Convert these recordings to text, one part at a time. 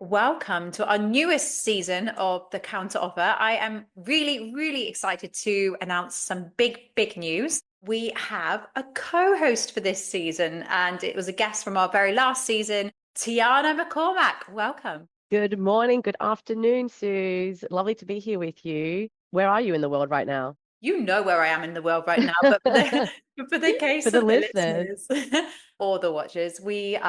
Welcome to our newest season of The Counter Offer. I am really, really excited to announce some big news. We have a co-host for this season, and it was a guest from our very last season, Tiarna Mccormack. Welcome. Good morning, good afternoon, Suze. Lovely to be here with you. Where are you in the world right now? You know where I am in the world right now, but for the For case the of the listeners, listeners or the watchers, we've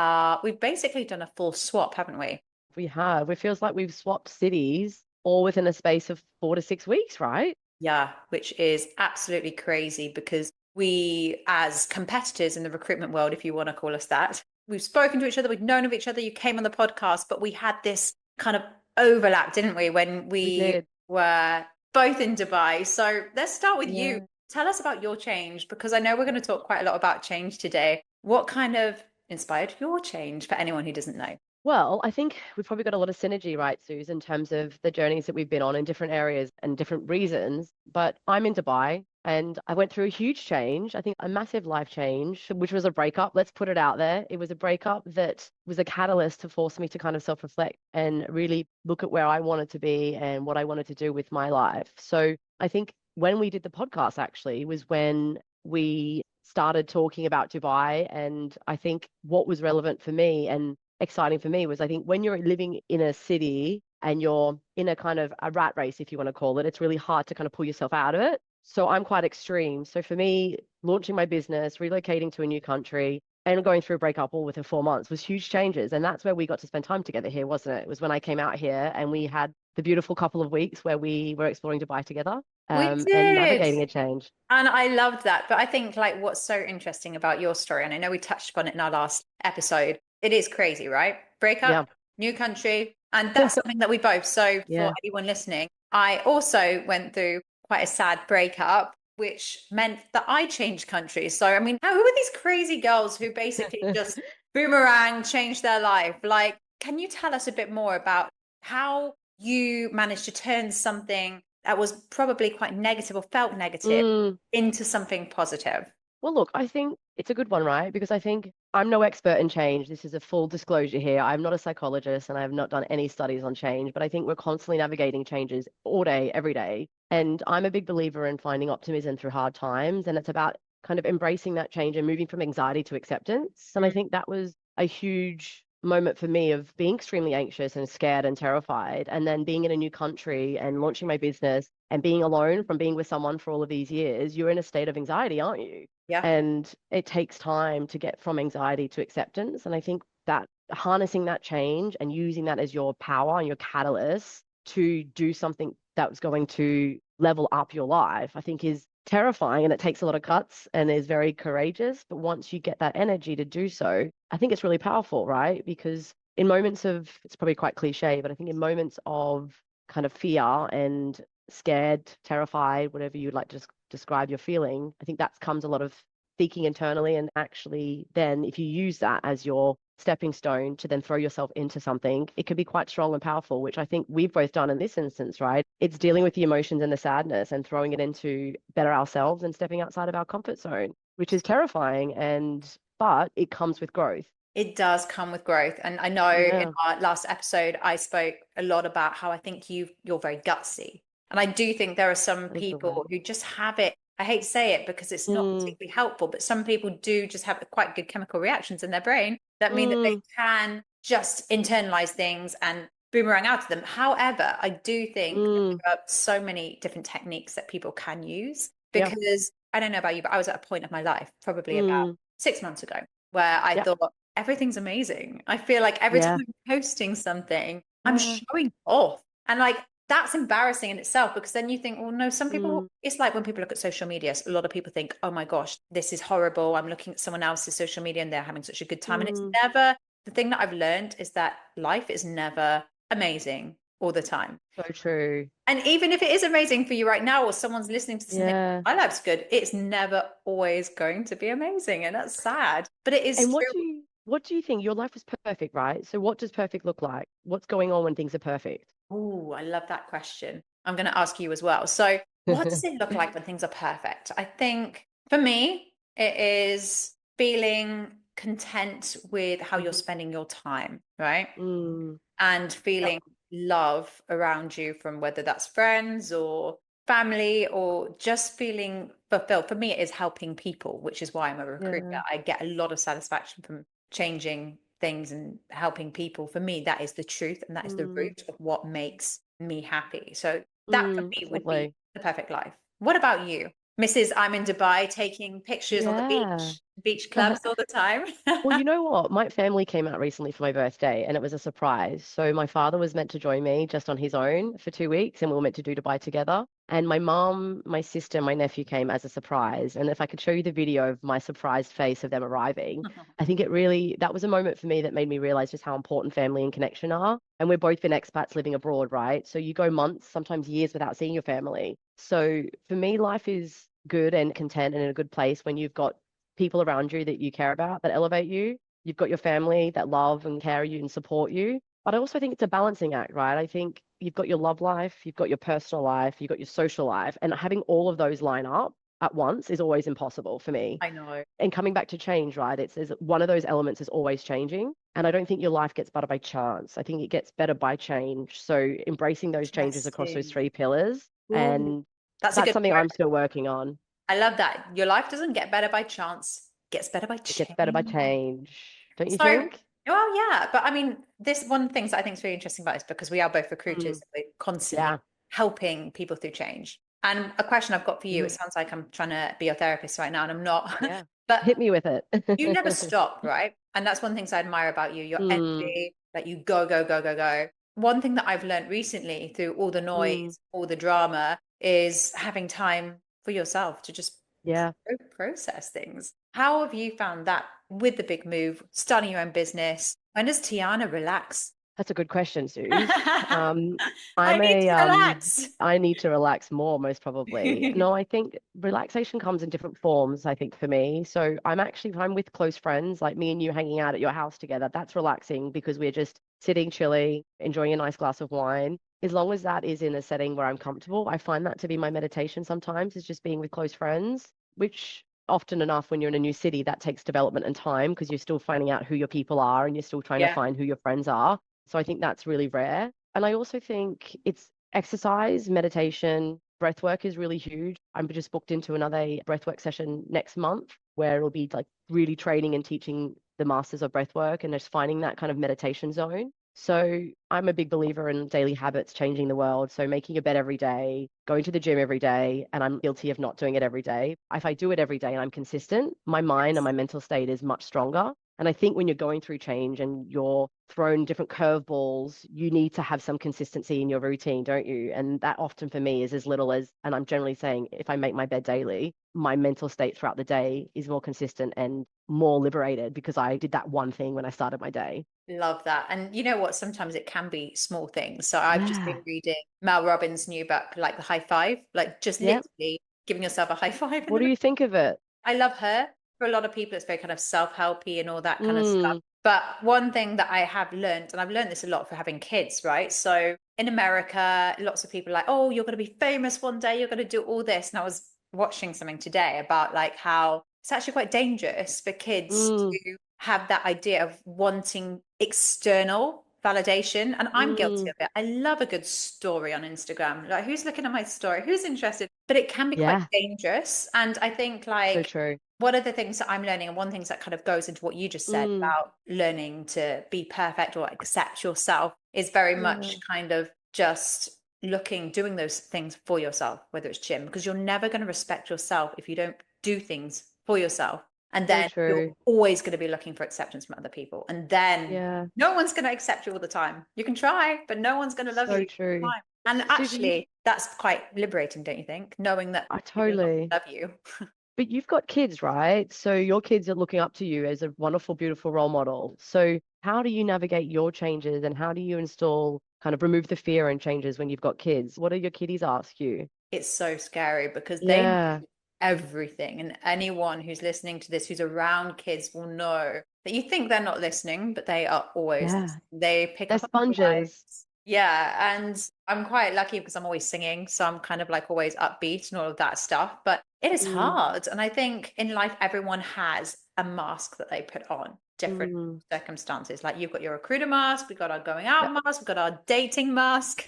basically done a full swap, haven't we? we have. It feels like we've swapped cities all within a space of 4 to 6 weeks, right? Yeah, which is absolutely crazy because we, as competitors in the recruitment world, if you want to call us that, we've spoken to each other, we've known of each other, you came on the podcast, but we had this kind of overlap, didn't we, when We we did. were both in Dubai. So let's start with you. Yeah. Tell us about your change, because I know we're going to talk quite a lot about change today. What kind of inspired your change for anyone who doesn't know? Well, I think we've probably got a lot of synergy, right, Suze, in terms of the journeys that we've been on in different areas and different reasons. But I'm in Dubai and I went through a huge change, I think a massive life change, which was a breakup. Let's put it out there. It was a breakup that was a catalyst to force me to kind of self-reflect and really look at where I wanted to be and what I wanted to do with my life. So I think when we did the podcast actually was when we started talking about Dubai. And I think what was relevant for me and exciting for me was I think when you're living in a city and you're in a kind of a rat race, if you want to call it, it's really hard to kind of pull yourself out of it. So I'm quite extreme. So for me, launching my business, relocating to a new country, and going through a breakup all within 4 months was huge changes. And that's where we got to spend time together here, wasn't it? It was when I came out here and we had the beautiful couple of weeks where we were exploring Dubai together, We and did. navigating a change. And I loved that. But I think like what's so interesting about your story, and I know we touched upon it in our last episode, it is crazy, right? Breakup, Yeah. new country. And that's something that we both, so for Yeah. anyone listening, I also went through quite a sad breakup, which meant that I changed countries. So, I mean, who are these crazy girls who basically just boomerang, change their life? Like, can you tell us a bit more about how you managed to turn something that was probably quite negative or felt negative Mm. into something positive? Well, look, I think it's a good one, right? Because I think I'm no expert in change. This is a full disclosure here. I'm not a psychologist and I have not done any studies on change, but I think we're constantly navigating changes all day, every day. And I'm a big believer in finding optimism through hard times. And it's about kind of embracing that change and moving from anxiety to acceptance. And I Mm. think that was a huge moment for me of being extremely anxious and scared and terrified, and then being in a new country and launching my business and being alone from being with someone for all of these years. You're in a state of anxiety, aren't you? Yeah. And it takes time to get from anxiety to acceptance. And I think that harnessing that change and using that as your power and your catalyst to do something that's going to level up your life, I think is terrifying, and it takes a lot of guts and is very courageous. But once you get that energy to do so, I think it's really powerful, right? Because in moments of, it's probably quite cliche, but I think in moments of kind of fear and scared, terrified, whatever you'd like to describe your feeling, I think that comes a lot of thinking internally. And actually, then if you use that as your stepping stone to then throw yourself into something, it can be quite strong and powerful, which I think we've both done in this instance, right? It's dealing with the emotions and the sadness and throwing it into better ourselves and stepping outside of our comfort zone, which is terrifying. But it comes with growth. It does come with growth. And I know in Yeah, our last episode, I spoke a lot about how I think you're very gutsy. And I do think there are some that is the word. people who just have it. I hate to say it because it's not Mm, particularly helpful, but some people do just have quite good chemical reactions in their brain that mean that they mm, can just internalize things and boomerang out of them. However, I do think that mm, there are so many different techniques that people can use, yeah, because I don't know about you, but I was at a point of my life, probably about mm, 6 months ago, where I yeah, thought everything's amazing. I feel like every time yeah, I'm posting something, I'm yeah, showing off. And like that's embarrassing in itself, because then you think, well, no, some people, mm, it's like when people look at social media, a lot of people think, oh my gosh, this is horrible. I'm looking at someone else's social media and they're having such a good time. And it's mm. never, the thing that I've learned is that life is never amazing all the time. So true. And even if it is amazing for you right now, or someone's listening to this and thinking, Yeah. my life's good, it's never always going to be amazing. And that's sad, but it is And true. what do you think? Your life was perfect, right? So what does perfect look like? What's going on when things are perfect? Oh, I love that question. I'm going to ask you as well. So What does it look like when things are perfect? I think for me, it is feeling content with how you're Mhm. spending your time, right? Mm. And Yep. feeling love around you from whether that's friends or family or just feeling fulfilled. For me, it is helping people, which is why I'm a recruiter. Yeah. I get a lot of satisfaction from changing things and helping people. For me, that is the truth and that is the Mm. root of what makes me happy. So that for me That's would be lovely. the perfect life. What about you? Mrs. I'm in Dubai taking pictures on the Yeah. beach clubs all the time. Well, you know what? My family came out recently for my birthday and it was a surprise. So my father was meant to join me just on his own for 2 weeks and we were meant to do Dubai together. And my mum, my sister, my nephew came as a surprise. And if I could show you the video of my surprised face of them arriving, I think it really, that was a moment for me that made me realize just how important family and connection are. And we've both been expats living abroad, right? So you go months, sometimes years without seeing your family. So for me, life is good and content and in a good place when you've got people around you that you care about that elevate you. You've got your family that love and carry you and support you. But I also think it's a balancing act, right? I think you've got your love life, you've got your personal life, you've got your social life, and having all of those line up at once is always impossible for me. I know. And coming back to change, right? It's one of those elements is always changing. And I don't think your life gets better by chance. I think it gets better by change. So embracing those changes across those Interesting. three pillars. Ooh, And that's a that's good something word. I'm still working on. I love that. Your life doesn't get better by chance, it gets better by It gets better by change. change, don't you So, think? well, yeah, but I mean, this one thing that I think is really interesting about this because we are both recruiters, Mm, and we're constantly yeah. helping people through change. And a question I've got for you, it Mm, sounds like I'm trying to be your therapist right now, and I'm not, yeah. but Hit me with it. you never stop, right? And that's one thing I admire about you, your Mm, energy, that you go, go, go, go, go. One thing that I've learned recently through all the mm, noise, all the drama, is having time for yourself to just yeah. process things. How have you found that with the big move, starting your own business? When does Tiana relax? That's a good question, Suze. Um, I I'm need a to relax. I need to relax more, most probably. No, I think relaxation comes in different forms, I think for me. So if I'm with close friends, like me and you hanging out at your house together, that's relaxing because we're just sitting chilly, enjoying a nice glass of wine. As long as that is in a setting where I'm comfortable, I find that to be my meditation sometimes, is just being with close friends, which often enough when you're in a new city, that takes development and time because you're still finding out who your people are and you're still trying to Yeah. find who your friends are. So I think that's really rare. And I also think it's exercise, meditation, breath work is really huge. I'm just booked into another breath work session next month where it'll be like really training and teaching the masters of breath work and just finding that kind of meditation zone. So I'm a big believer in daily habits changing the world. So making your bed every day, going to the gym every day, and I'm guilty of not doing it every day. If I do it every day and I'm consistent, my mind and my mental state is much stronger. And I think when you're going through change and you're thrown different curveballs, you need to have some consistency in your routine, don't you? And that often for me is as little as, and I'm generally saying if I make my bed daily, my mental state throughout the day is more consistent and more liberated because I did that one thing when I started my day. Love that. And you know what? Sometimes it can be small things. So I've just Yeah. been reading Mel Robbins' new book, like the high five, like just Yeah. literally giving yourself a high five in What the do middle. you think of it? I love her. For a lot of people, it's very kind of self-helpy and all that kind of stuff. Mm, But one thing that I have learned, and I've learned this a lot for having kids, right? So in America, lots of people are like, oh, you're going to be famous one day, you're going to do all this. And I was watching something today about like how it's actually quite dangerous for kids mm, to have that idea of wanting external validation. And I'm guilty mm. of it. I love a good story on Instagram. Like, who's looking at my story? Who's interested? But it can be quite Yeah. dangerous. And I think, So like, true. one of the things that I'm learning, and one thing that kind of goes into what you just said Mm, about learning to be perfect or accept yourself, is very much yeah. kind of just doing those things for yourself, whether it's gym, because you're never going to respect yourself if you don't do things for yourself. And So then you're true. always going to be looking for acceptance from other people. And then Yeah. no one's going to accept you all the time. You can try, but no one's going to love you So all the true. time. And Susie, actually, that's quite liberating, don't you think? Knowing that I people are not totally. going to love you. But you've got kids, right? So your kids are looking up to you as a wonderful, beautiful role model. So how do you navigate your changes and how do you install, kind of remove the fear and changes when you've got kids? What do your kiddies ask you? It's so scary because they know Yeah. everything. And anyone who's listening to this, who's around kids, will know that you think they're not listening, but they are always Yeah. listening. They pick They're up on your sponges. vibes. Yeah, and I'm quite lucky because I'm always singing, so I'm kind of like always upbeat and all of that stuff. But it is Mm, hard. And I think in life, everyone has a mask that they put on, different mm. circumstances. Like you've got your recruiter mask, we've got our going Yeah. out mask, we've got our dating mask.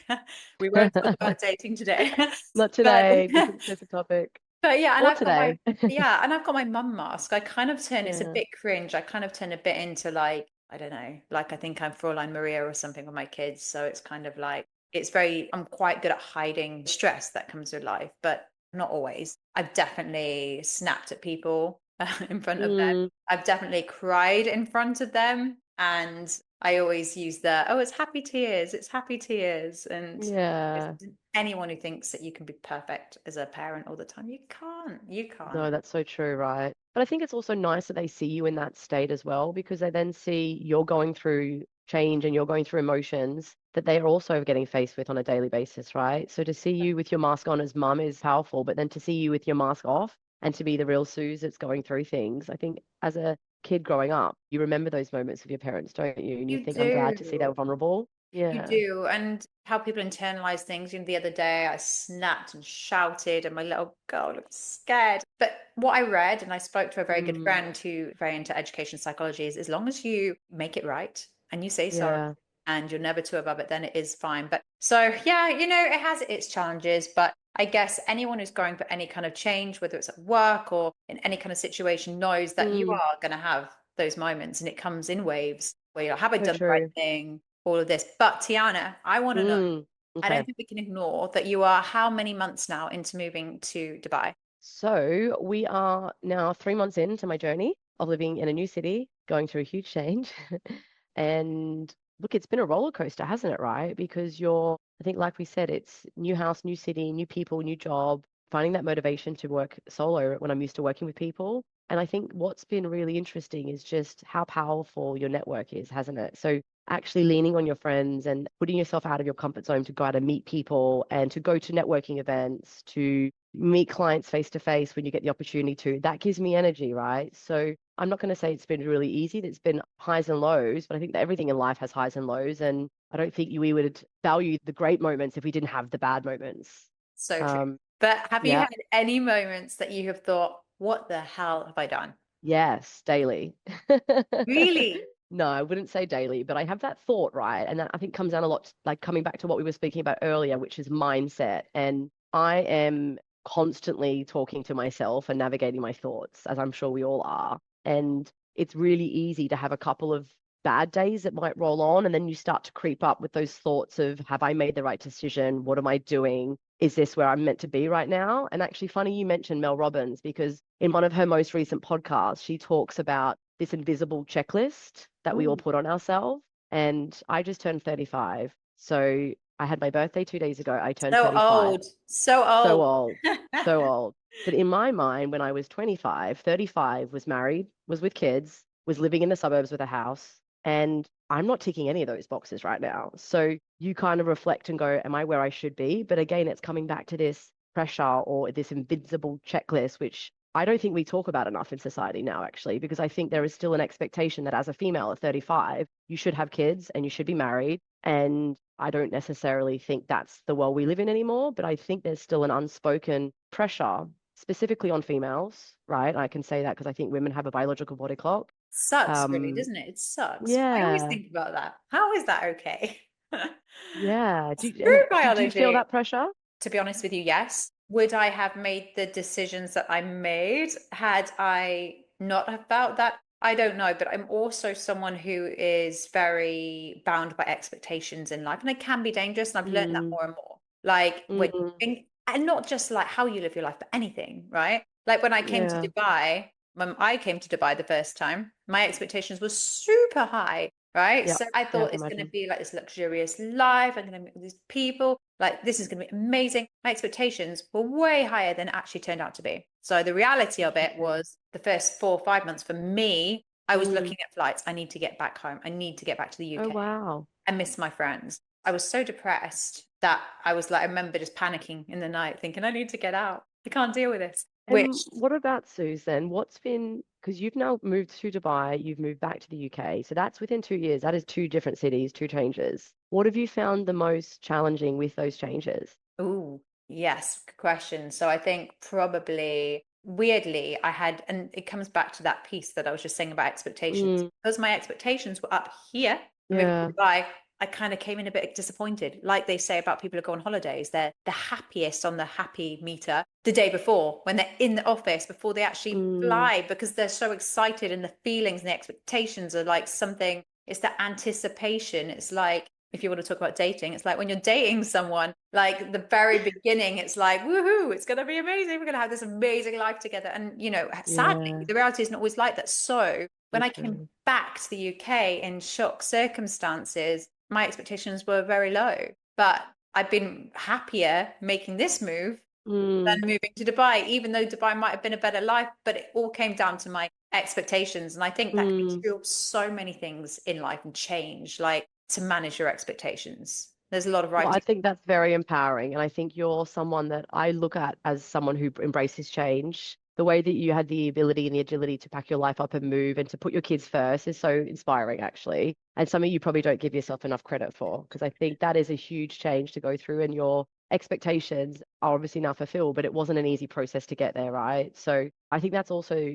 We won't talk about dating today. Not But today, different topic. but yeah, and Or I've got my today. yeah, and I've got my mum mask. I kind of turn it's a Yeah. bit cringe. I kind of turn a bit into like, I don't know, like I think I'm Fraulein Maria or something with my kids. So it's kind of like it's very I'm quite good at hiding stress that comes with life, but not always. I've definitely snapped at people in front of them. Mm, I've definitely cried in front of them. And I always use the, oh, it's happy tears. And yeah. anyone who thinks that you can be perfect as a parent all the time, you can't. No, that's so true, right? But I think it's also nice that they see you in that state as well, because they then see you're going through change and you're going through emotions that they are also getting faced with on a daily basis, right? So to see you with your mask on as mum is powerful, but then to see you with your mask off and to be the real Suze that's going through things, I think as a kid growing up, you remember those moments with your parents, don't you? And you You think, I'm glad to see they do. were vulnerable. You Yeah. do. And how people internalize things. You know, the other day I snapped and shouted, and my little girl looked scared. But what I read, and I spoke to a very good Mm, friend who very into education psychology, is as long as you make it right and you say sorry yeah. and you're never too above it, then it is fine. But so yeah, you know, it has its challenges, but I guess anyone who's going for any kind of change, whether it's at work or in any kind of situation, knows that you Mm, are going to have those moments and it comes in waves where you're, have I so done the right true. thing? All of this. But Tiana, I want to know, Mm, I don't okay. think we can ignore that you are how many months now into moving to Dubai? So we are now 3 months into my journey of living in a new city, going through a huge change. And look, it's been a roller coaster, hasn't it, right? Because I think, like we said, it's new house, new city, new people, new job, finding that motivation to work solo when I'm used to working with people. And I think what's been really interesting is just how powerful your network is, hasn't it? So actually leaning on your friends and putting yourself out of your comfort zone to go out and meet people and to go to networking events, to meet clients face to face when you get the opportunity to. That gives me energy, right? So I'm not going to say it's been really easy. There's been highs and lows, but I think that everything in life has highs and lows. And I don't think we would value the great moments if we didn't have the bad moments. So true. Um, But have you yeah, had any moments that you have thought, what the hell have I done? yes, daily. Really? No, I wouldn't say daily, but I have that thought, right? And that I think comes down a lot, like coming back to what we were speaking about earlier, which is mindset. And I am constantly talking to myself and navigating my thoughts, as I'm sure we all are. And it's really easy to have a couple of bad days that might roll on, and then you start to creep up with those thoughts of, have I made the right decision? What am I doing? Is this where I'm meant to be right now? And actually, funny you mentioned Mel Robbins, because in one of her most recent podcasts, she talks about this invisible checklist that we all Ooh, put on ourselves. And I just turned 35. So I had my birthday 2 days ago. I turned so 35. old, so So old. old, so old. But in my mind, when I was 25, 35, was married, was with kids, was living in the suburbs with a house. And I'm not ticking any of those boxes right now. So you kind of reflect and go, am I where I should be? But again, it's coming back to this pressure or this invincible checklist, which I don't think we talk about enough in society now, actually, because I think there is still an expectation that as a female at 35, you should have kids and you should be married. And I don't necessarily think that's the world we live in anymore, but I think there's still an unspoken pressure, specifically on females, right? I can say that because I think women have a biological body clock. Sucks, really, Um, doesn't it? It sucks. I always yeah, think about that. How is that okay? yeah. Screw Do you feel biology. that pressure? To be honest with you, yes. Would I have made the decisions that I made had I not have felt that? I don't know, but I'm also someone who is very bound by expectations in life, and it can be dangerous. And I've learned that Mm, more and more. Like when, mm, and not just like how you live your life, but anything, right? Like when I came to yeah, Dubai, when I came to Dubai the first time, my expectations were super high, right? yeah, So I yeah, I thought can it's going to imagine. be like this luxurious life. I'm going to meet all these people. Like this is going to be amazing. My expectations were way higher than it actually turned out to be. So the reality of it Okay. was the first 4 or 5 months for me, I was Mm. looking at flights. I need to get back home. I need to get back to the Oh, UK. wow. I miss my friends. I was so depressed that I was like, I remember just panicking in the night, thinking, I need to get out. I can't deal with this. which, And what about Susan? What's been, because you've now moved to Dubai, you've moved back to the UK. So that's within 2 years. That is two different cities, two changes. What have you found the most challenging with those changes? oh, yes, good question. So I think probably weirdly, I had, and it comes back to that piece that I was just saying about expectations. Mm, Because my expectations were up here, moving yeah. to Dubai, I kind of came in a bit disappointed. Like they say about people who go on holidays, they're the happiest on the happy meter the day before when they're in the office before they actually Mm, fly because they're so excited and the feelings and the expectations are like something, it's the anticipation. It's like, if you want to talk about dating, it's like when you're dating someone, like the very beginning, it's like, woohoo, it's going to be amazing. We're going to have this amazing life together. And, sadly, yeah, the reality isn't always like that. So when so I came true. back to the UK in shock circumstances, my expectations were very low. But I've been happier making this move than Mm, moving to Dubai, even though Dubai might have been a better life, but it all came down to my expectations. And I think that can be mm. true of so many things in life and change, like to manage your expectations. There's a lot of Well, I writing. think that's very empowering. And I think you're someone that I look at as someone who embraces change. The way that you had the ability and the agility to pack your life up and move and to put your kids first is so inspiring, actually. And something you probably don't give yourself enough credit for, because I think that is a huge change to go through, and your expectations are obviously now fulfilled, but it wasn't an easy process to get there, right? So I think that's also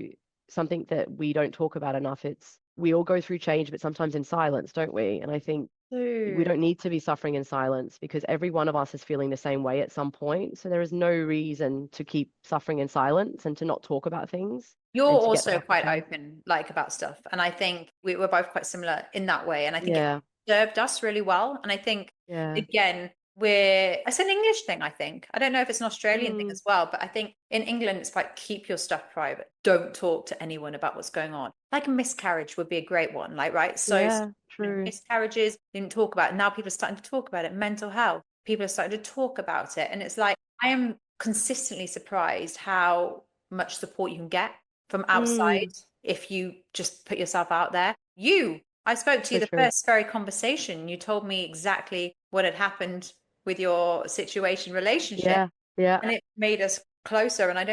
something that we don't talk about enough. It's we all go through change, but sometimes in silence, don't we? And I think we Ooh. don't need to be suffering in silence because every one of us is feeling the same way at some point. So there is no reason to keep suffering in silence and to not talk about things You're and to get that also off the quite chest. open, like about stuff. And I think we're both quite similar in that way. And I think it Yeah, served us really well. And I think, yeah. again, it's an English thing, I think. I don't know if it's an Australian thing Mm, as well, but I think in England, it's like keep your stuff private. Don't talk to anyone about what's going on. Like a miscarriage would be a great one, like, right? So, yeah, true. miscarriages didn't talk about it. Now people are starting to talk about it. Mental health, people are starting to talk about it. And it's like, I am consistently surprised how much support you can get from outside Mm, if you just put yourself out there. I spoke to you so the true. first very conversation. You told me exactly what had happened with your situation relationship, Yeah, yeah. and it made us closer. And I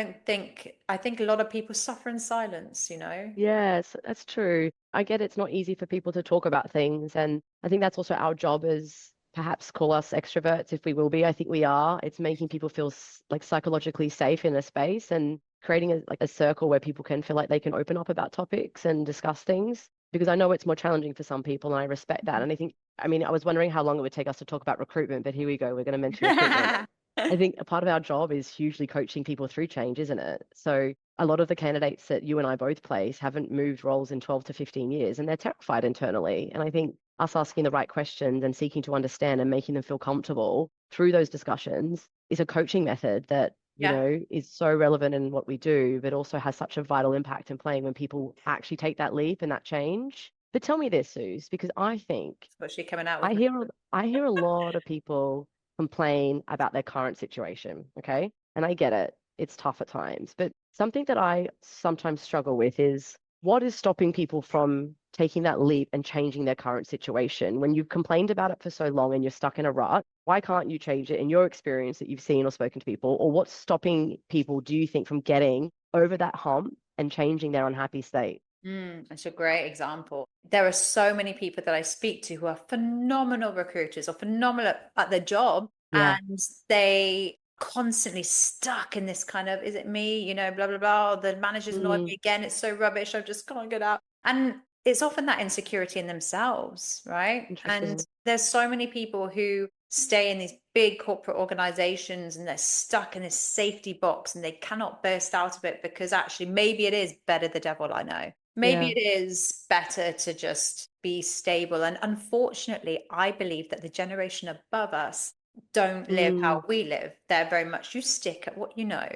think a lot of people suffer in silence. Yes, that's true. I get it's not easy for people to talk about things. And I think that's also our job as perhaps call us extroverts if we will be. I think we are. It's making people feel like psychologically safe in a space and creating a circle where people can feel like they can open up about topics and discuss things. Because I know it's more challenging for some people, and I respect that. And I mean, I was wondering how long it would take us to talk about recruitment, but here we go. We're going to mention recruitment. I think a part of our job is hugely coaching people through change, isn't it? So a lot of the candidates that you and I both place haven't moved roles in 12 to 15 years and they're terrified internally. And I think us asking the right questions and seeking to understand and making them feel comfortable through those discussions is a coaching method that, Yeah, is so relevant in what we do, but also has such a vital impact in playing when people actually take that leap and that change. But tell me this, Suze, because I think that's what she's coming out with. I hear I hear a lot of people complain about their current situation, okay? And I get it. It's tough at times, but something that I sometimes struggle with is what is stopping people from taking that leap and changing their current situation? When you've complained about it for so long and you're stuck in a rut, why can't you change it in your experience that you've seen or spoken to people? Or what's stopping people, do you think, from getting over that hump and changing their unhappy state? That's a great example. There are so many people that I speak to who are phenomenal recruiters or phenomenal at their job, Yeah. and they constantly stuck in this kind of, is it me? Blah, blah, blah. The manager's annoyed Mm, me again. It's so rubbish. I just can't get out. And it's often that insecurity in themselves, right? And interesting. there's so many people who stay in these big corporate organizations and they're stuck in this safety box and they cannot burst out of it because actually maybe it is better the devil I know. Maybe Yeah. it is better to just be stable. And unfortunately, I believe that the generation above us don't live how Mm, we live. They're very much you stick at what you know.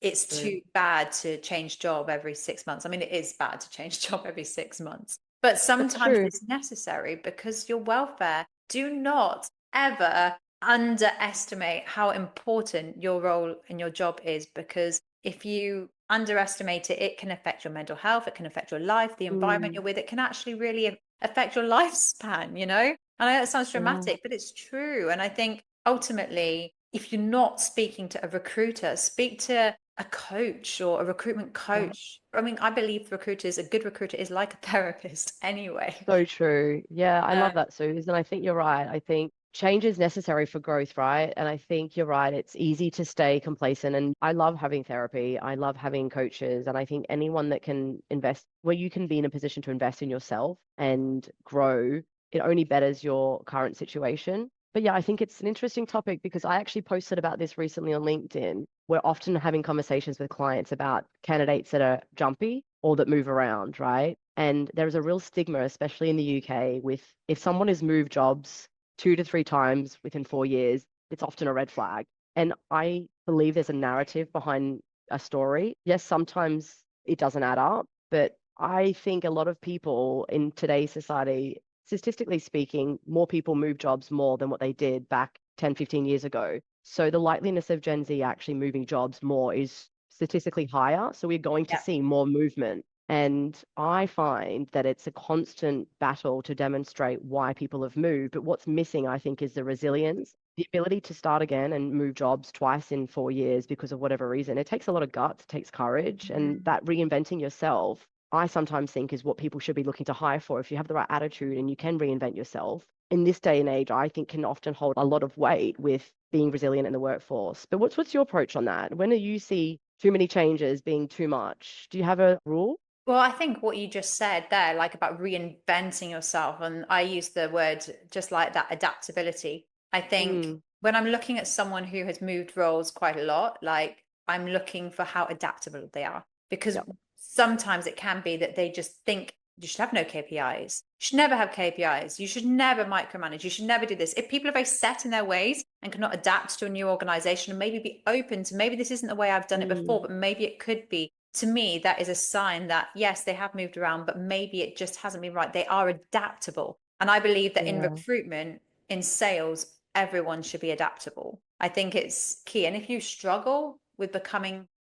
It's true. too bad to change job every 6 months. I mean, it is bad to change job every 6 months, but That's sometimes true. it's necessary because your welfare. Do not ever underestimate how important your role and your job is, because if you underestimate it, it can affect your mental health, it can affect your life, the environment Mm, you're with, it can actually really affect your lifespan. I know that sounds yeah. dramatic, but it's true. And I think ultimately, if you're not speaking to a recruiter, speak to a coach or a recruitment Yeah. coach. I mean, I believe recruiters, a good recruiter is like a therapist anyway. So true. Yeah, I love Um, that, Suze. And I think you're right. I think change is necessary for growth, right? And I think you're right. It's easy to stay complacent. And I love having therapy. I love having coaches. And I think anyone that can invest where you can be in a position to invest in yourself and grow, it only betters your current situation. But yeah, I think it's an interesting topic because I actually posted about this recently on LinkedIn. We're often having conversations with clients about candidates that are jumpy or that move around, right? And there's a real stigma, especially in the UK, with if someone has moved jobs 2 to 3 times within 4 years, it's often a red flag. And I believe there's a narrative behind a story. Yes, sometimes it doesn't add up, but I think a lot of people in today's society, statistically speaking, more people move jobs more than what they did back 10, 15 years ago. So the likeliness of Gen Z actually moving jobs more is statistically higher. So we're going to yeah. see more movement. And I find that it's a constant battle to demonstrate why people have moved. But what's missing, I think, is the resilience, the ability to start again and move jobs twice in 4 years because of whatever reason. It takes a lot of guts, it takes courage, and Mhm. that reinventing yourself, I sometimes think, is what people should be looking to hire for. If you have the right attitude and you can reinvent yourself, in this day and age, I think can often hold a lot of weight with being resilient in the workforce. But what's your approach on that? When do you see too many changes being too much? Do you have a rule? Well, I think what you just said there, like about reinventing yourself, and I use the word just like that, adaptability. I think Mm, when I'm looking at someone who has moved roles quite a lot, like I'm looking for how adaptable they are. Because yeah. sometimes it can be that they just think you should have no KPIs. You should never have KPIs. You should never micromanage. You should never do this. If people are very set in their ways and cannot adapt to a new organization and maybe be open to maybe this isn't the way I've done it before, Mm, but maybe it could be, to me, that is a sign that yes, they have moved around, but maybe it just hasn't been right. They are adaptable. And I believe that in yeah. recruitment, in sales, everyone should be adaptable. I think it's key. And if you struggle with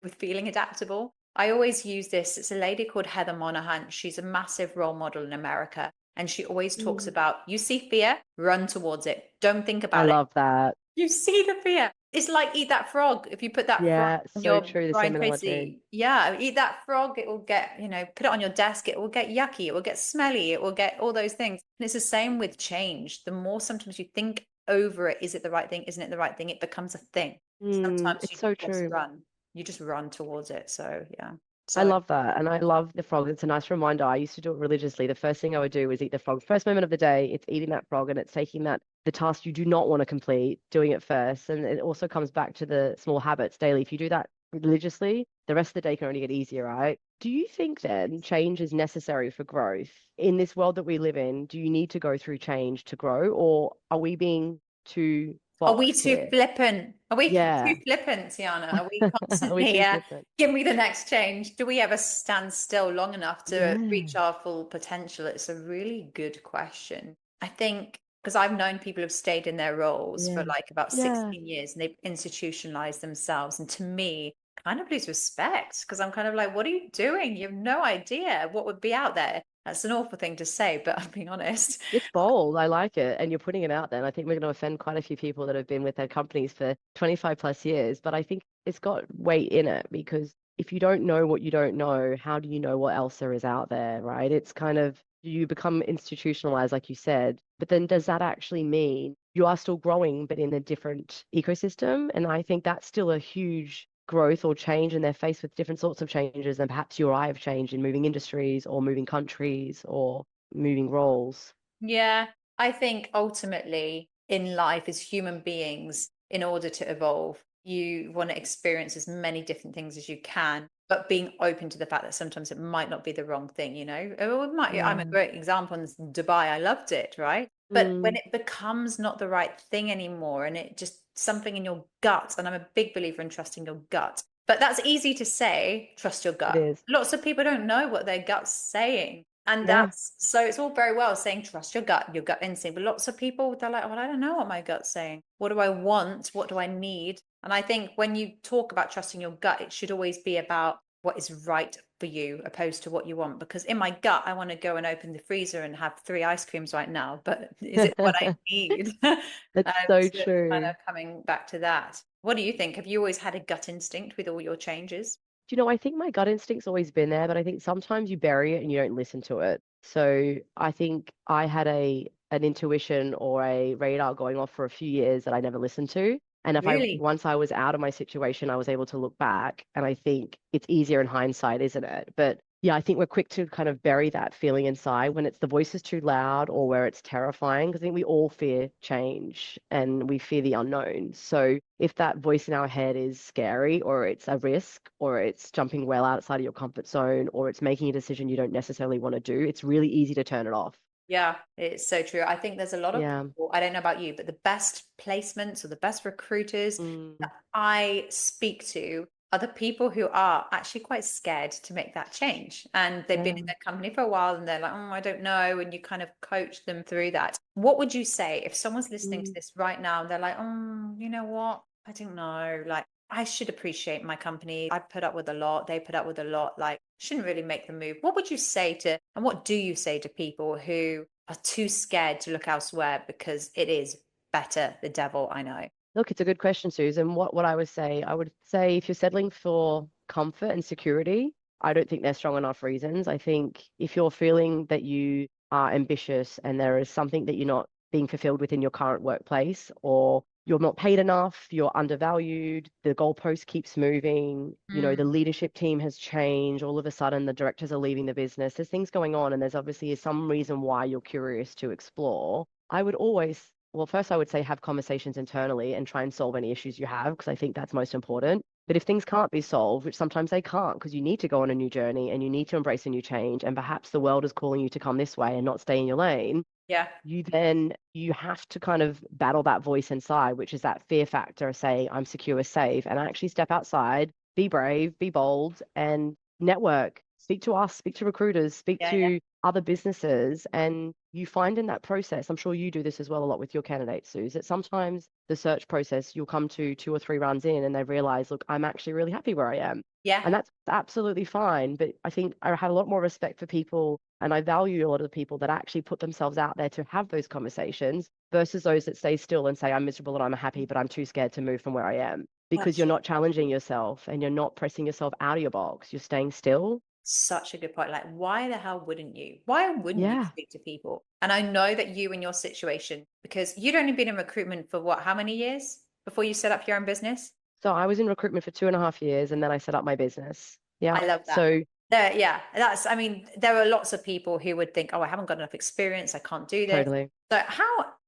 with feeling adaptable, I always use this. It's a lady called Heather Monahan. She's a massive role model in America. And she always talks Mm. about you see fear, run towards it. Don't think I about it. love that. You see the fear. It's like eat that frog. If you put that frog Yeah, on so your true, the Brian same analogy. Tracy, yeah, eat that frog. It will get, put it on your desk. It will get yucky. It will get smelly. It will get all those things. And it's the same with change. The more sometimes you think over it, is it the right thing? Isn't it the right thing? It becomes a thing. Sometimes It's you so just true. run. You just run towards it. So yeah. I So love that. And I love the frog. It's a nice reminder. I used to do it religiously. The first thing I would do was eat the frog. First moment of the day, it's eating that frog and it's taking that, the task you do not want to complete, doing it first. And it also comes back to the small habits daily. If you do that religiously, the rest of the day can only get easier, right? Do you think then change is necessary for growth? In this world that we live in, do you need to go through change to grow, or are we being too are we boxed too here? flippant? Are we too Yeah. flippant, Tiana? Are we Are we constantly, too flippant? give me the next change? Do we ever stand still long enough to Yeah. reach our full potential? It's a really good question. I think because I've known people who've stayed in their roles for Yeah. like about Yeah. 16 years and they've institutionalized themselves. And to me, kind of lose respect because I'm kind of like, what are you doing? You have no idea what would be out there. That's an awful thing to say, but I'm being honest. It's bold. I like it. And you're putting it out there. And I think we're going to offend quite a few people that have been with their companies for 25 plus years. But I think it's got weight in it because if you don't know what you don't know, how do you know what else there is out there, right? It's kind of, you become institutionalized, like you said. But then does that actually mean you are still growing, but in a different ecosystem? And I think that's still a huge growth or change, and they're faced with different sorts of changes. And perhaps you or I have changed in moving industries or moving countries or moving roles. Yeah, I think ultimately in life as human beings, in order to evolve, you want to experience as many different things as you can, but being open to the fact that sometimes it might not be the wrong thing. Oh, it might, I'm a Yeah. great example in Dubai. I loved it, right? But when Mm, it becomes not the right thing anymore and it just something in your gut, and I'm a big believer in trusting your gut. But that's easy to say, trust your it gut. is. Lots of people don't know what their gut's saying. And Yeah. that's so it's all very well saying trust your gut instinct. But lots of people, they're like, well, I don't know what my gut's saying. What do I want? What do I need? And I think when you talk about trusting your gut, it should always be about what is right for you opposed to what you want. Because in my gut, I want to go and open the freezer and have 3 ice creams right now. But is it what I need? It's so So it's kind true. of coming back to that. What do you think? Have you always had a gut instinct with all your changes? Do you know, I think my gut instinct's always been there, but I think sometimes you bury it and you don't listen to it. So I think I had an intuition or a radar going off for a few years that I never listened to. And if I Really? once I was out of my situation, I was able to look back. And I think it's easier in hindsight, isn't it? But yeah, I think we're quick to kind of bury that feeling inside when it's the voice is too loud or where it's terrifying. Because I think we all fear change and we fear the unknown. So if that voice in our head is scary or it's a risk or it's jumping well outside of your comfort zone or it's making a decision you don't necessarily want to do, it's really easy to turn it off. Yeah, it's so true. I think there's a lot of Yeah. people, I don't know about you, but the best placements or the best recruiters Mm, that I speak to are the people who are actually quite scared to make that change. And they've been yeah. in their company for a while and they're like, oh, I don't know. And you kind of coach them through that. What would you say if someone's listening to Mm. this right now and they're like, oh, you know what? I don't know. Like, I should appreciate my company. I put up with a lot. They put up with a lot. Like, shouldn't really make the move. What would you say to, and what do you say to people who are too scared to look elsewhere because it is better the devil I know? Look, it's a good question, Susan. What I would say if you're settling for comfort and security, I don't think they're strong enough reasons. I think if you're feeling that you are ambitious and there is something that you're not being fulfilled within your current workplace, or you're not paid enough, you're undervalued, the goalpost keeps moving, the Mm, leadership team has changed, all of a sudden the directors are leaving the business, there's things going on, and there's obviously some reason why you're curious to explore. I would always well, first, I would say have conversations internally and try and solve any issues you have, because I think that's most important. But if things can't be solved, which sometimes they can't, because you need to go on a new journey and you need to embrace a new change, and perhaps the world is calling you to come this way and not stay in your lane, yeah. you have to kind of battle that voice inside, which is that fear factor of saying, I'm secure, safe, and actually step outside, be brave, be bold, and network. Speak to us, speak to recruiters, speak Yeah. to other businesses. And you find in that process, I'm sure you do this as well a lot with your candidates, Suze, that sometimes the search process, you'll come to 2 or 3 rounds in and they realize, look, I'm actually really happy where I am. Yeah. And that's absolutely fine. But I think I have a lot more respect for people and I value a lot of the people that actually put themselves out there to have those conversations versus those that stay still and say, I'm miserable and I'm happy, but I'm too scared to move from where I am. Because That's you're not challenging yourself and you're not pressing yourself out of your box. You're staying still. such a good point. Like, why the hell wouldn't you? Why wouldn't you Yeah, speak to people? And I know that you in your situation, because you'd only been in recruitment for what, how many years before you set up your own business? so I was in recruitment for 2.5 years and then I set up my business. Yeah. I love that. So There, yeah, I mean, there are lots of people who would think, oh, I haven't got enough experience. I can't do this. totally. So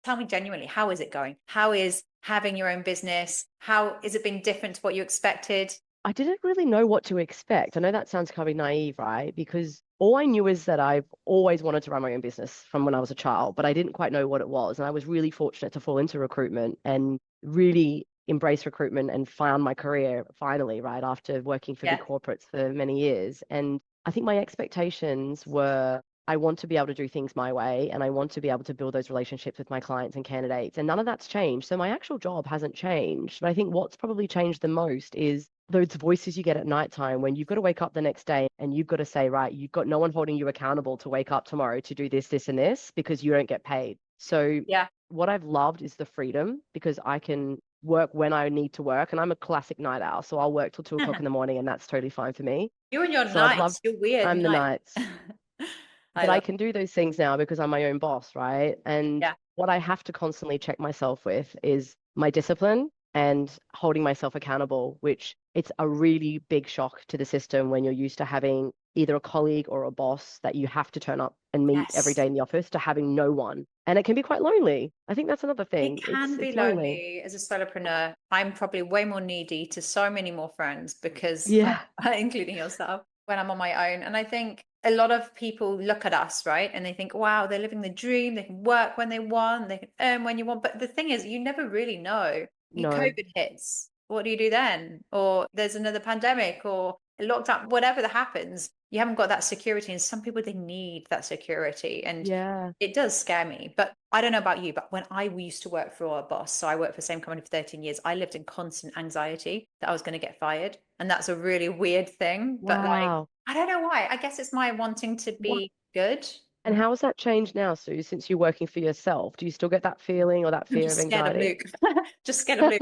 tell me genuinely, how is it going? How is having your own business? How is it been different to what you expected? I didn't really know what to expect. I know that sounds kind of naive, right? Because all I knew is that I've always wanted to run my own business from when I was a child, but I didn't quite know what it was. And I was really fortunate to fall into recruitment and really embrace recruitment and found my career finally, right, after working for big Yeah. corporates for many years. And I think my expectations were I want to be able to do things my way and I want to be able to build those relationships with my clients and candidates. And none of that's changed. So my actual job hasn't changed. But I think what's probably changed the most is those voices you get at nighttime when you've got to wake up the next day and you've got to say, right, you've got no one holding you accountable to wake up tomorrow to do this, this, and this because you don't get paid. So Yeah. what I've loved is the freedom because I can work when I need to work. And I'm a classic night owl. So I'll work till 2 o'clock in the morning and that's totally fine for me. You and your So I've loved, nights, your weird I'm the night. nights I but I love. can do those things now because I'm my own boss, right? And Yeah. what I have to constantly check myself with is my discipline and holding myself accountable, which it's a really big shock to the system when you're used to having either a colleague or a boss that you have to turn up and meet every Yes. day in the office to having no one. And it can be quite lonely. I think that's another It thing. can be It's lonely. lonely as a solopreneur. I'm probably way more needy to so many more friends because, Yeah. including yourself, when I'm on my own. And I think a lot of people look at us, right? And they think, wow, they're living the dream. They can work when they want, they can earn when you want. But the thing is, you never really know. You No. COVID hits. What do you do then? Or there's another pandemic or a lockdown, whatever that happens, you haven't got that security. And some people, they need that security. And Yeah. it does scare me, but I don't know about you, but when I used to work for a boss, so I worked for the same company for 13 years, I lived in constant anxiety that I was going to get fired. And that's a really weird thing, but like, Wow. I don't know why. I guess it's my wanting to What? be good. And how has that changed now, Sue, since you're working for yourself? Do you still get that feeling or that I'm fear of just scared of anxiety? Luke. Just scared of Luke.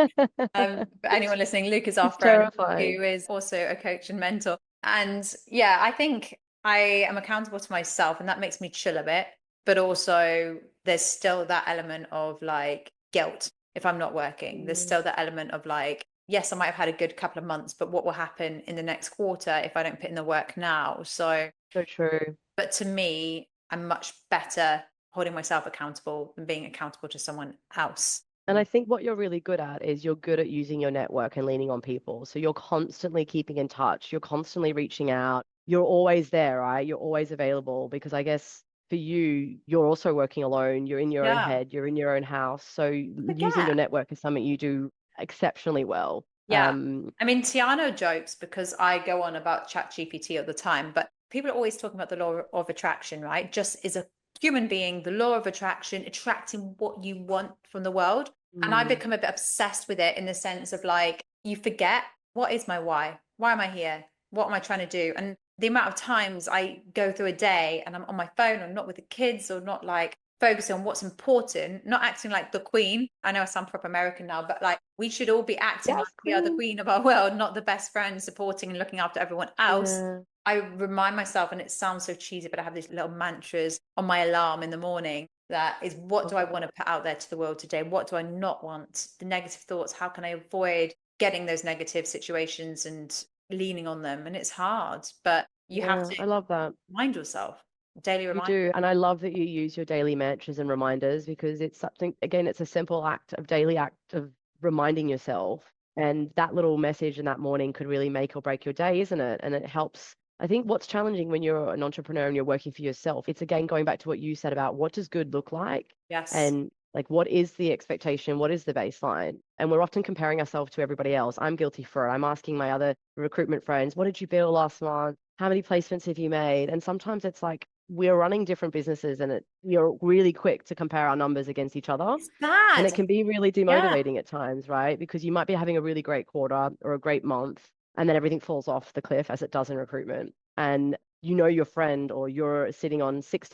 For anyone listening, Luke is our It's friend who terrifying. is also a coach and mentor. And yeah, I think I am accountable to myself, and that makes me chill a bit. But also, there's still that element of like guilt if I'm not working. There's Mm, still that element of like, yes, I might have had a good couple of months, but what will happen in the next quarter if I don't put in the work now? So, so true. but to me, I'm much better holding myself accountable than being accountable to someone else. And I think what you're really good at is you're good at using your network and leaning on people. So you're constantly keeping in touch, you're constantly reaching out, you're always there, right? You're always available because I guess for you, you're also working alone, you're in your own Yeah. head, you're in your own house. So using Forget. your network is something you do exceptionally well. Yeah. I mean, Tiarna jokes because I go on about ChatGPT all the time, but people are always talking about the law of attraction, right? Just as a human being, the law of attraction, attracting what you want from the world. And I Mm, become a bit obsessed with it in the sense of like, you forget what is my why? Why am I here? What am I trying to do? And the amount of times I go through a day and I'm on my phone or not with the kids or not like focusing on what's important, not acting like the queen. I know I sound proper American now, but like we should all be acting like yes, we are the queen. queen of our world, not the best friend supporting and looking after everyone else. Yeah, I remind myself, and it sounds so cheesy, but I have these little mantras on my alarm in the morning that is, what do I want to put out there to the world today? What do I not want? The negative thoughts, how can I avoid getting those negative situations and leaning on them? And it's hard, but you have yeah, to I love that. remind yourself, daily You reminder. do. And I love that you use your daily mantras and reminders because it's something, again, it's a simple act of daily act of reminding yourself. And that little message in that morning could really make or break your day, isn't it? And it helps. I think what's challenging when you're an entrepreneur and you're working for yourself, it's again going back to what you said about what does good look like Yes. and like what is the expectation, what is the baseline? And we're often comparing ourselves to everybody else. I'm guilty for it. I'm asking my other recruitment friends, what did you bill last month? How many placements have you made? And sometimes it's like we're running different businesses and you're really quick to compare our numbers against each other. It's And bad. it can be really Yeah. demotivating at times, right? Because you might be having a really great quarter or a great month, and then everything falls off the cliff as it does in recruitment. And you know your friend or you're sitting on six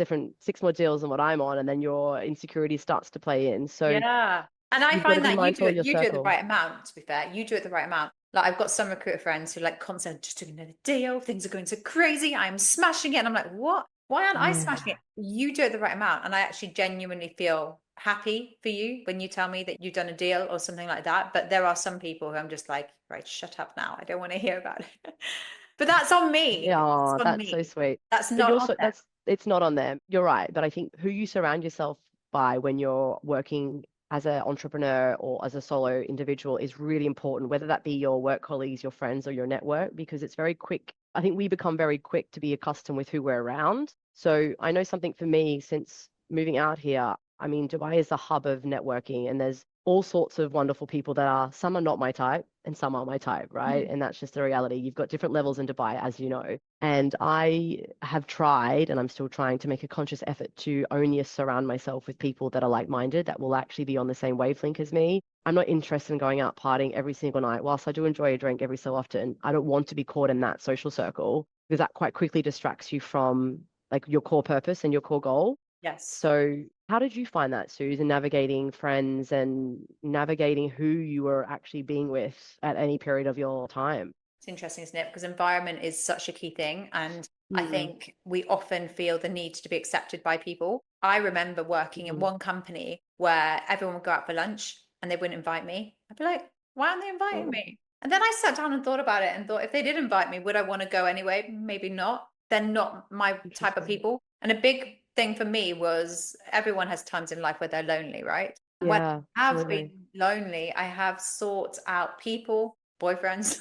more deals than what I'm on, and then your insecurity starts to play in. So Yeah. And I you've got to find be that mindful of your you do it the circle. right amount, to be fair. You do it the right amount. Like I've got some recruiter friends who like constantly just doing another deal, things are going so crazy, I'm smashing it. And I'm like, what? Why aren't I smashing Yeah. it? You do it the right amount. And I actually genuinely feel happy for you when you tell me that you've done a deal or something like that. But there are some people who I'm just like, right, shut up now. I don't want to hear about it. But that's on me. It's Yeah, on that's so me. sweet. That's But not you're on so them. that's it's not on them. You're right. But I think who you surround yourself by when you're working as an entrepreneur or as a solo individual is really important, whether that be your work colleagues, your friends, or your network, because it's very quick. I think we become very quick to be accustomed with who we're around. So I know something for me since moving out here. I mean, Dubai is a hub of networking, and there's all sorts of wonderful people that are, some are not my type and some are my type, right? Mhm. And that's just the reality. You've got different levels in Dubai, as you know. And I have tried, and I'm still trying to make a conscious effort to only surround myself with people that are like-minded, that will actually be on the same wavelength as me. I'm not interested in going out partying every single night. Whilst I do enjoy a drink every so often, I don't want to be caught in that social circle because that quite quickly distracts you from like your core purpose and your core goal. Yes. So, how did you find that, Susan, navigating friends and navigating who you were actually being with at any period of your time? It's interesting, isn't it? Because environment is such a key thing. And I Mm, think we often feel the need to be accepted by people. I remember working in mm, one company where everyone would go out for lunch and they wouldn't invite me. I'd be like, why aren't they inviting oh, me? And then I sat down and thought about it and thought, if they did invite me, would I want to go anyway? Maybe not. They're not my type of interesting. people. And a big thing for me was everyone has times in life where they're lonely, right? And when Yeah, I have absolutely. been lonely, I have sought out people, boyfriends,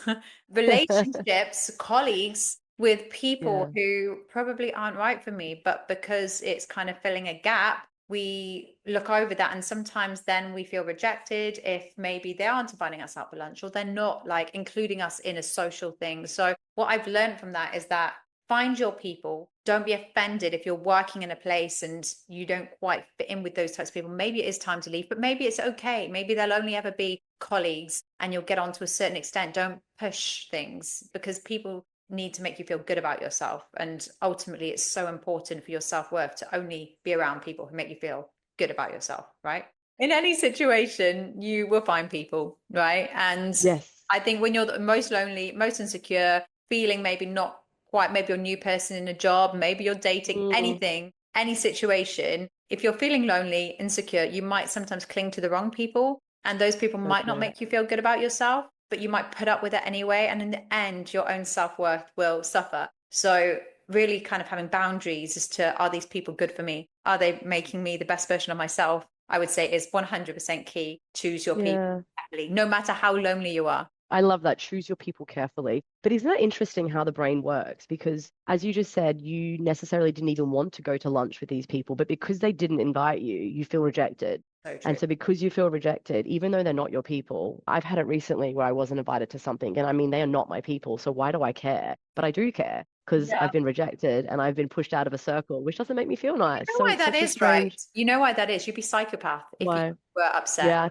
relationships, colleagues with people Yeah. who probably aren't right for me, but because it's kind of filling a gap, we look over that. And sometimes then we feel rejected if maybe they aren't inviting us out for lunch or they're not like including us in a social thing. So, what I've learned from that is that find your people. Don't be offended if you're working in a place and you don't quite fit in with those types of people. Maybe it is time to leave, but maybe it's okay. Maybe there'll only ever be colleagues and you'll get on to a certain extent. Don't push things because people need to make you feel good about yourself. And ultimately, it's so important for your self-worth to only be around people who make you feel good about yourself, right? In any situation, you will find people, right? And Yes. I think when you're the most lonely, most insecure, feeling maybe not quite, maybe you're a new person in a job, maybe you're dating, Mm, anything, any situation, if you're feeling lonely, insecure, you might sometimes cling to the wrong people. And those people so might not true. make you feel good about yourself, but you might put up with it anyway. And in the end, your own self-worth will suffer. So really kind of having boundaries as to, are these people good for me? Are they making me the best version of myself? I would say is 100% key. Choose your people Yeah. carefully, no matter how lonely you are. I love that. Choose your people carefully. But isn't that interesting how the brain works? Because as you just said, you necessarily didn't even want to go to lunch with these people, but because they didn't invite you, you feel rejected. So And true. so because you feel rejected, even though they're not your people, I've had it recently where I wasn't invited to something. And I mean, they are not my people. So why do I care? But I do care because Yeah. I've been rejected and I've been pushed out of a circle, which doesn't make me feel You nice. know So why it's that such a is, right? strange You know why that is? You'd be psychopath if you why. were upset. Yeah,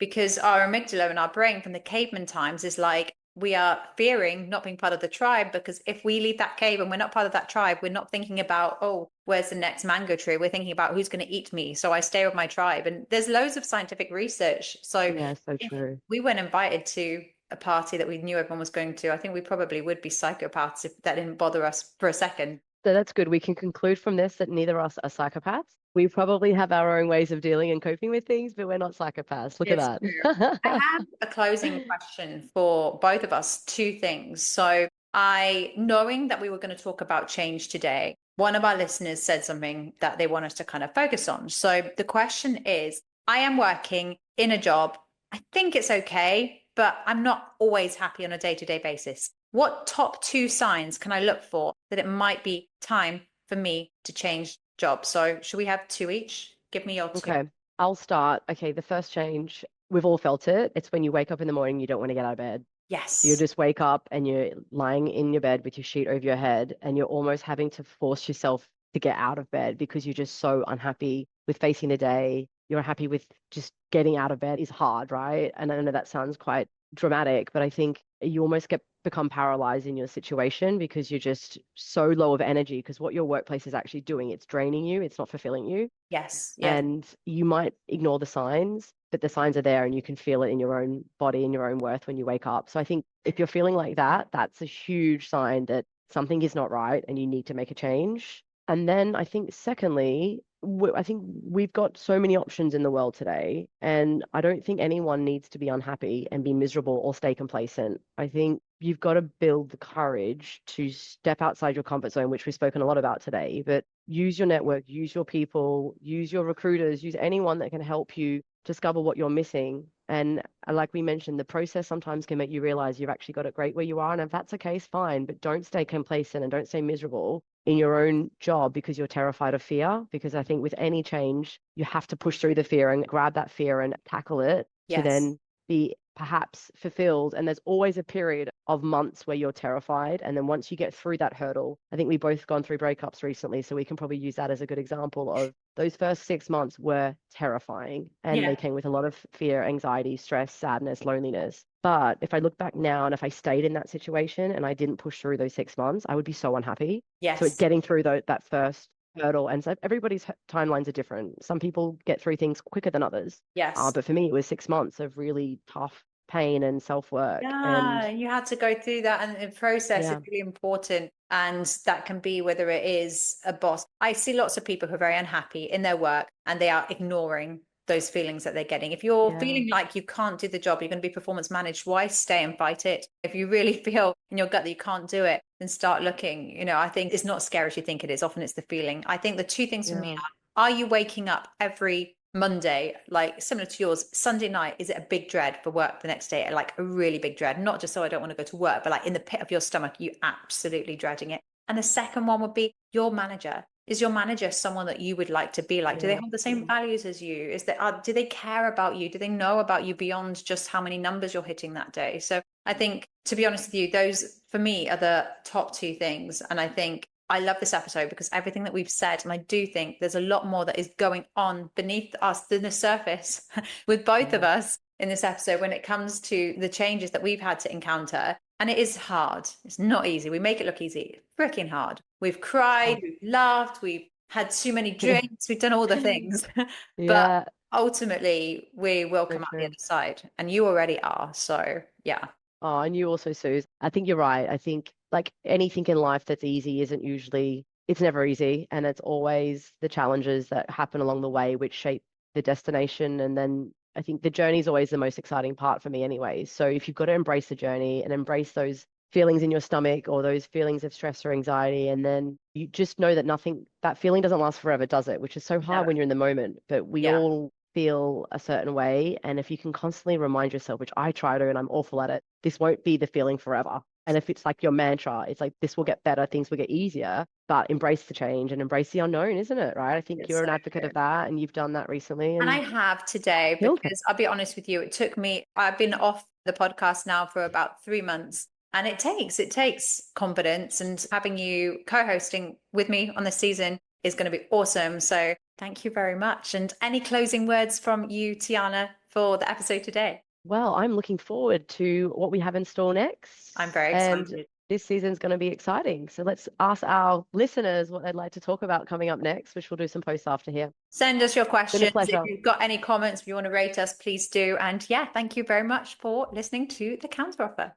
Because our amygdala in our brain from the caveman times is like, we are fearing not being part of the tribe, because if we leave that cave and we're not part of that tribe, we're not thinking about, oh, where's the next mango tree? We're thinking about who's going to eat me. So I stay with my tribe. And there's loads of scientific research. So yeah, so if true. we weren't invited to a party that we knew everyone was going to, I think we probably would be psychopaths if that didn't bother us for a second. So that's good. We can conclude from this that neither of us are psychopaths. We probably have our own ways of dealing and coping with things, but we're not psychopaths. Look at It's true. I that. have a closing question for both of us, two things. So knowing that we were going to talk about change today, one of our listeners said something that they want us to kind of focus on. So the question is, I am working in a job. I think it's okay, but I'm not always happy on a day-to-day basis. What top two signs can I look for that it might be time for me to change jobs? So should we have two each? Give me your two. Okay, I'll start. Okay, the first change, we've all felt it. It's when you wake up in the morning, you don't want to get out of bed. You Yes. just wake up and you're lying in your bed with your sheet over your head, and you're almost having to force yourself to get out of bed because you're just so unhappy with facing the day. You're happy with just getting out of bed is hard, right? And I know that sounds quite dramatic, but I think you almost become paralyzed in your situation because you're just so low of energy because what your workplace is actually doing, it's draining you, it's not fulfilling you. Yes. Yes. And you might ignore the signs, but the signs are there and you can feel it in your own body and your own worth when you wake up. So I think if you're feeling like that, that's a huge sign that something is not right and you need to make a change. And then I think, secondly, I think we've got so many options in the world today, and I don't think anyone needs to be unhappy and be miserable or stay complacent. I think you've got to build the courage to step outside your comfort zone, which we've spoken a lot about today, but use your network, use your people, use your recruiters, use anyone that can help you discover what you're missing. And like we mentioned, the process sometimes can make you realize you've actually got it great where you are. And if that's the case, fine, but don't stay complacent and don't stay miserable in your own job because you're terrified of fear. Because I think with any change, you have to push through the fear and grab that fear and tackle it to Yes. then be perhaps fulfilled. And there's always a period of months where you're terrified. And then once you get through that hurdle, I think we both gone through breakups recently. So we can probably use that as a good example of those first 6 months were terrifying and Yeah. they came with a lot of fear, anxiety, stress, sadness, loneliness. But if I look back now and if I stayed in that situation and I didn't push through those 6 months, I would be so unhappy. So Yes. getting through that first hurdle, and so everybody's timelines are different. Some people get through things quicker than others. Yes. But for me, it was 6 months of really tough pain and self-work. And Yeah, you had to go through that, and the process is yeah, really important. And that can be whether it is a boss. I see lots of people who are very unhappy in their work and they are ignoring those feelings that they're getting. If you're yeah, feeling like you can't do the job, you're going to be performance managed, why stay and fight it? If you really feel in your gut that you can't do it, then start looking. I think it's not scary as you think it is. Often it's the feeling. I think the two things for me yeah, are you waking up every Monday, like similar to yours, Sunday night, is it a big dread for work the next day? Like a really big dread, not just so I don't want to go to work, but like in the pit of your stomach, you absolutely dreading it. And the second one would be your manager. Is your manager someone that you would like to be like? Do they yeah. hold the same values as you? Do they care about you? Do they know about you beyond just how many numbers you're hitting that day? So I think, to be honest with you, those for me are the top two things. And I think I love this episode because everything that we've said, and I do think there's a lot more that is going on beneath us than the surface with both of Yeah. us. in this episode when it comes to the changes that we've had to encounter. And it is hard. It's not easy. We make it look easy. It's freaking hard. We've cried, Oh. we've laughed, we've had too many drinks, we've done all the things. But Yeah, ultimately, we will so come out the other true. side. And you already are. So, yeah. Oh, and you also, Suze. I think you're right. I think like anything in life that's easy isn't usually, it's never easy. And it's always the challenges that happen along the way which shape the destination. And then I think the journey is always the most exciting part for me, anyway. So if you've got to embrace the journey and embrace those feelings in your stomach or those feelings of stress or anxiety, and then you just know that nothing, that feeling doesn't last forever, does it? Which is so hard No. when you're in the moment. But we Yeah. all feel a certain way. And if you can constantly remind yourself, which I try to, and I'm awful at it, this won't be the feeling forever. And if it's like your mantra, it's like this will get better, things will get easier, but embrace the change and embrace the unknown, isn't it? Right? I think It's you're so an advocate true. of that, and you've done that recently And I and have today, killed it. because I'll be honest with you, it took me, I've been off the podcast now for about 3 months. And it takes confidence, and having you co-hosting with me on this season is going to be awesome. So thank you very much. And any closing words from you, Tiarna, for the episode today? Well, I'm looking forward to what we have in store next. I'm very And excited. this season's going to be exciting. So let's ask our listeners what they'd like to talk about coming up next, which we'll do some posts after here. Send us your Been a questions. If pleasure. you've got any comments, if you want to rate us, please do. And yeah, thank you very much for listening to the Counteroffer.